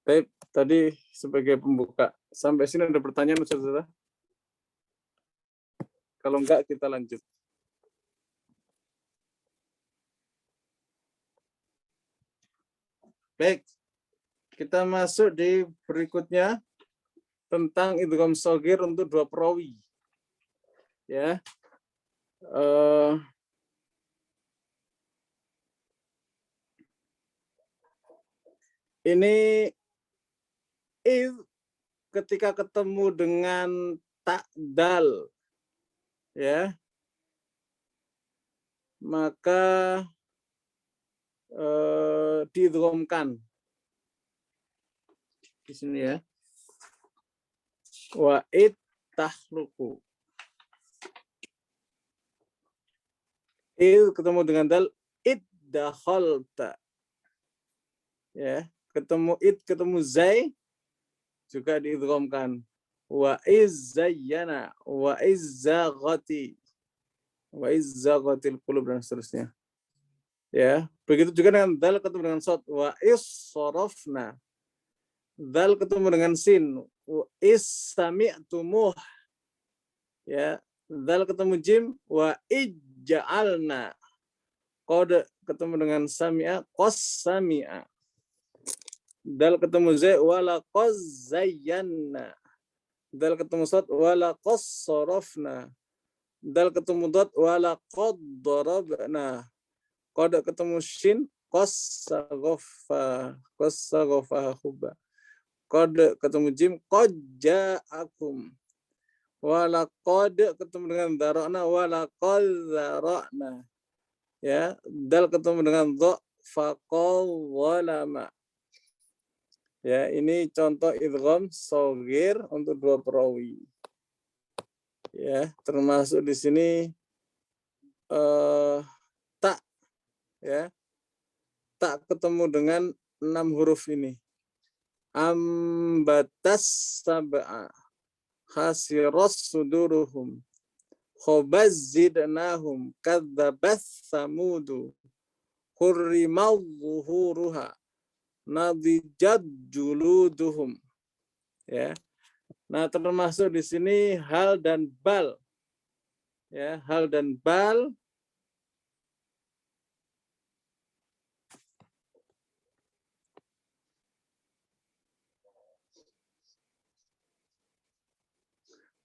[SPEAKER 1] Baik, tadi sebagai pembuka. Sampai sini ada pertanyaan, Ustaz? Kalau enggak, kita lanjut. Baik, kita masuk di berikutnya tentang idgham shaghir untuk dua perawi. Ya. Ini ketika ketemu dengan ta'dal, ya, maka diidghamkan di sini ya. Wa tahluku. Ketemu dengan dal dakhalta. Ya, ketemu zai juga diidghamkan. Wa zayyana wa zaghati wa zaghatil qulub dan seterusnya. Ya, begitu juga dengan dal ketemu dengan shad wa sarafna. Dal ketemu dengan sin wa sami'tumuh. Ya, dal ketemu jim wa ij'alna. Qad ketemu dengan sami'a qassami'a. Dal ketemu zai wala qazzayyanna. Dal ketemu sad wala qassarafna. Dal ketemu dad wala qaddarabna. Qad ketemu shin qassaghafa hubba. Qad ketemu jim qad ja'akum. Wala qad ketemu dengan dara'na wala qad zara'na. Ya, dal ketemu dengan dha faqawwalama. Ya, ini contoh idgham shaghir untuk dua perawi. Ya, termasuk di sini tak, ya, tak ketemu dengan 6 huruf ini. Ambatas sab'a khasiras suduruhum khobazzidnahum kadzabas samudu hurrimal zuhuruha nadijat juluduhum. Ya. Nah, termasuk di sini hal dan bal. Ya, hal dan bal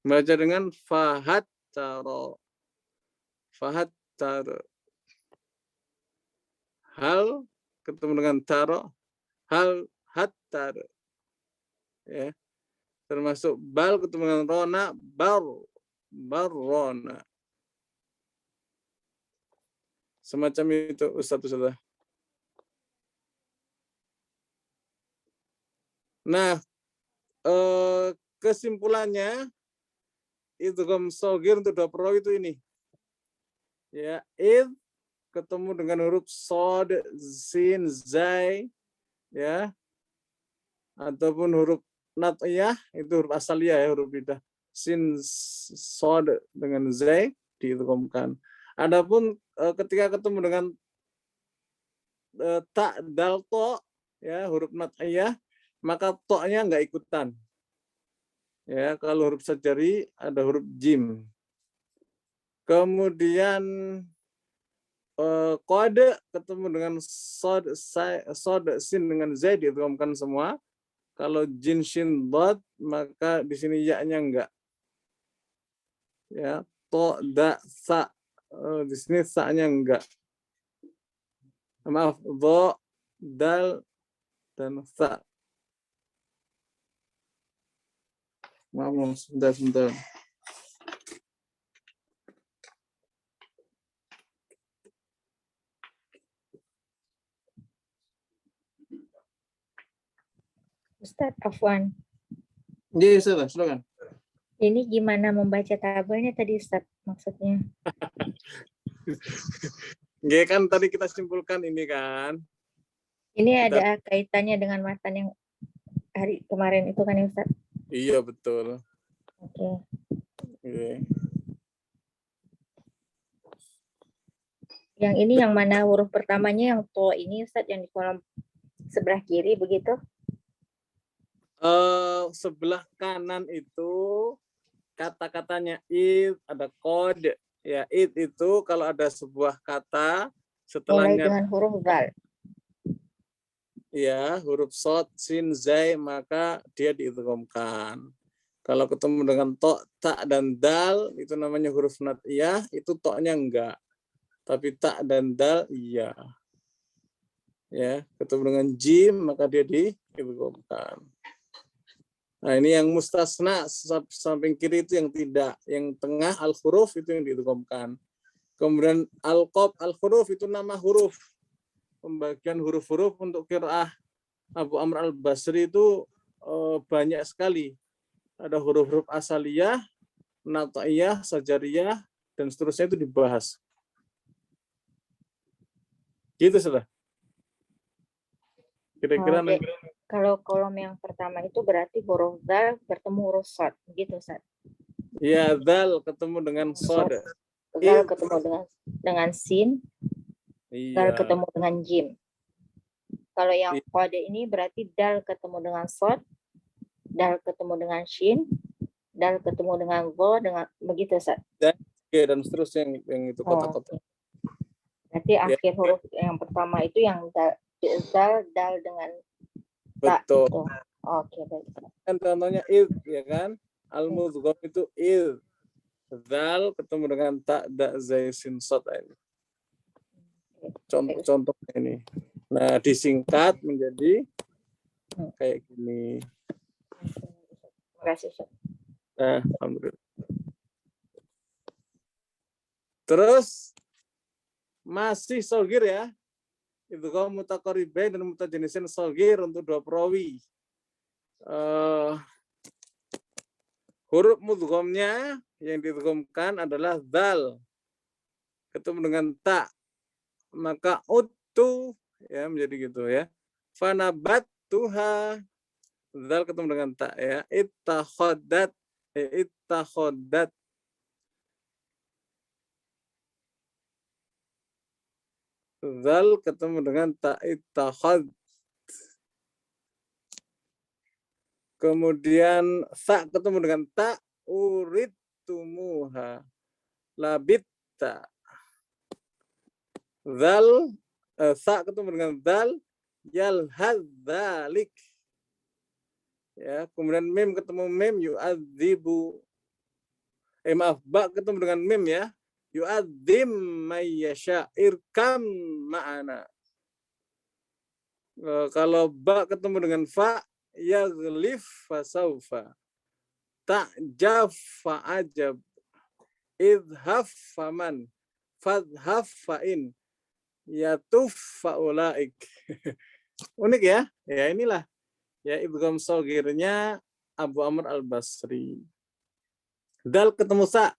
[SPEAKER 1] baca dengan fahat taro. Fahat taro. Hal ketemu dengan taro. Hal hattar. Ya. Termasuk bal ketemu dengan rona, barrona. Semacam itu Ustaz. Nah, kesimpulannya idgham shaghir untuk dua perawi itu ini. Ya, id ketemu dengan huruf sod, sin, zai, ya, ataupun huruf natiyah itu huruf asaliyah ya, huruf lidah. Sin, sod dengan zai diidghamkan. Adapun ketika ketemu dengan ta, dal, to, ya, huruf natiyah, maka to-nya nggak ikutan. Ya, kalau huruf sajari ada huruf jim. Kemudian kode ketemu dengan sod, sin dengan z diidghamkan semua. Kalau jin, shin, dot, maka di sini ya-nya enggak. Ya, to, da, sa. Di sini sa-nya enggak. Maaf, do, dal, dan sa. Maaf, sebentar.
[SPEAKER 5] Ustadz Afwan,
[SPEAKER 1] Iya, silakan.
[SPEAKER 5] ini gimana membaca tabelnya tadi Ustadz maksudnya?
[SPEAKER 1] Ya kan tadi kita simpulkan ini kan.
[SPEAKER 5] Ini ada kaitannya dengan matan yang hari kemarin itu kan ya Ustadz?
[SPEAKER 1] Iya, betul.
[SPEAKER 5] Oke.
[SPEAKER 1] Oke.
[SPEAKER 5] Yang ini yang mana huruf pertamanya yang to ini Ustadz yang di kolom sebelah kiri begitu?
[SPEAKER 1] Sebelah kanan itu kata-katanya id, ada kode. Ya, id itu kalau ada sebuah kata
[SPEAKER 5] Mulai
[SPEAKER 1] setelahnya
[SPEAKER 5] dengan huruf zal.
[SPEAKER 1] ya huruf sod, sin, zai, maka dia diidghamkan. Kalau ketemu dengan to, ta, dan dal itu namanya huruf natiyah, itu to-nya enggak. Tapi ta dan dal iya. Ya, ketemu dengan jim maka dia diidghamkan. Nah, ini yang mustasna samping kiri itu yang tidak, yang tengah al-huruf itu yang diidghamkan. Kemudian al-qab al-huruf itu nama huruf. Pembagian huruf-huruf untuk qiraah Abu Amr al-Basri itu banyak sekali. Ada huruf-huruf asaliyah, nata'iyah, sajariyah, dan seterusnya itu dibahas. Gitu sudah. Kira-kira
[SPEAKER 5] Kalau kolom yang pertama itu berarti huruf zal bertemu huruf sod, gitu Ustaz.
[SPEAKER 1] ya, dal ketemu dengan sod.
[SPEAKER 5] Zal ketemu dengan sin,
[SPEAKER 1] Iya.
[SPEAKER 5] dal ketemu dengan jim. Kalau yang kode ini berarti dal ketemu dengan sod, dal ketemu dengan shin, dal ketemu dengan go, dengan begitu Ustaz.
[SPEAKER 1] Dan seterusnya yang itu kotak-kotak.
[SPEAKER 5] Okay. Berarti akhir huruf yang pertama itu yang dal dengan ta.
[SPEAKER 1] Betul.
[SPEAKER 5] Gitu. Oke, baik.
[SPEAKER 1] Kan contohnya id, ya kan? Al-mudgham itu id. Zal ketemu dengan ta, da, zai, sin, sod ini. Contoh-contohnya ini. Nah, disingkat menjadi kayak gini.
[SPEAKER 5] Terima kasih, Ustaz.
[SPEAKER 1] Nah, alhamdulillah. Terus masih sogir ya. Itu kaum mutaqaribain dan mutajanisin sogir untuk dua perawi. Huruf mudghamnya yang diidghamkan adalah dal ketemu dengan ta, maka utu ya menjadi gitu ya. Fanabattuha, dal ketemu dengan ta ya. Ittakhadat, zal ketemu dengan ta, ittakhad. Kemudian sa ketemu dengan ta, uridtumuha, labitta. Zal, sa ketemu dengan dal, yalhadzalik. Ya, kemudian mim ketemu mim, yu'adzibu. Ba ketemu dengan mim ya. Yu'adzim mayyasha, irkam ma'ana. Kalau ba ketemu dengan fa, yaghlif fasaufa. Ta'jaf fa'ajab. Idhaf faman. Fadhaf fa'in. Yatuf fa'ulaik. Unik ya. Ya inilah. Ya idgham shogirnya Abu Amr al-Basri. Dal ketemu sa.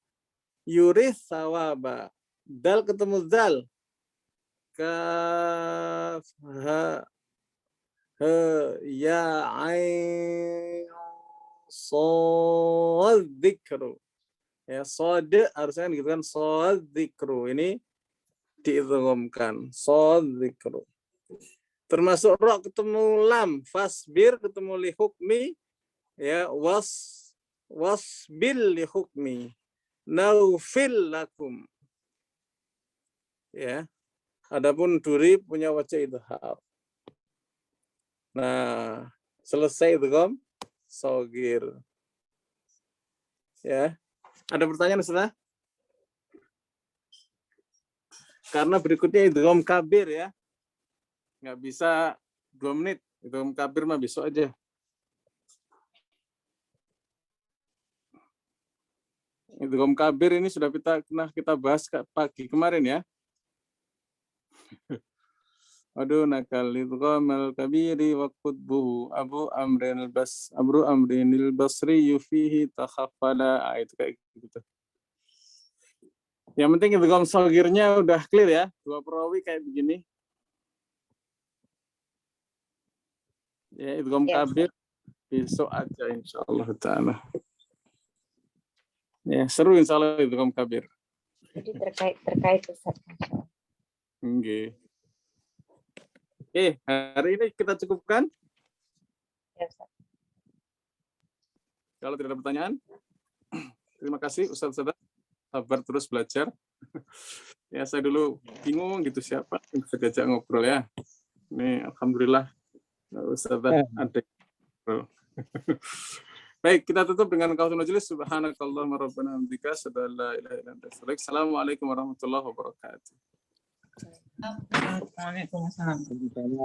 [SPEAKER 1] Yurith sawaba. Dal ketemu dal. Kaf, ha, ya, ain, shad, dzikru. Ya, shad harusnya gitu kan, shad, dzikru. Ini diidghamkan, shad, dzikru. Termasuk ro ketemu lam, fasbir ketemu li hukmi, ya, wasbil li hukmi, naufil lakum. Ya. Adapun duri punya wajah idhar. Nah, selesai idgham shagir. Ya. Ada pertanyaan Ustaz? Karena berikutnya idgham kabir ya. Nggak bisa 2 menit. Idgham kabir mah besok aja. Idgham kabir ini sudah kita bahas pagi kemarin ya. Aduh nakal idghamal kabiri wa qutbuhu Abu Amrinil Basri yufihi takhaffala. Itu kayak gitu. Yang penting idgham shagirnya udah clear ya. 2 perawi kayak begini. Ya, idgham kabir besok aja insyaallah taala. Ya, seru insyaallah idgham kabir.
[SPEAKER 5] Jadi terkait Ustaz.
[SPEAKER 1] Oke. Oke, hari ini kita cukupkan.
[SPEAKER 5] Ya, Ustaz.
[SPEAKER 1] Kalau tidak ada pertanyaan, terima kasih Ustaz-Ustaz. Sabar terus belajar. Ya, saya dulu bingung gitu siapa yang bisa diajak ngobrol ya. Ini alhamdulillah Ustaz ada ngobrol. Baik, kita tutup dengan qaulun majlis. Subhanakallahumma rabbana wa bihamdika asyhadu an la ilaha illa anta astaghfiruka. Assalamualaikum warahmatullahi wabarakatuh.
[SPEAKER 2] Waalaikumsalam.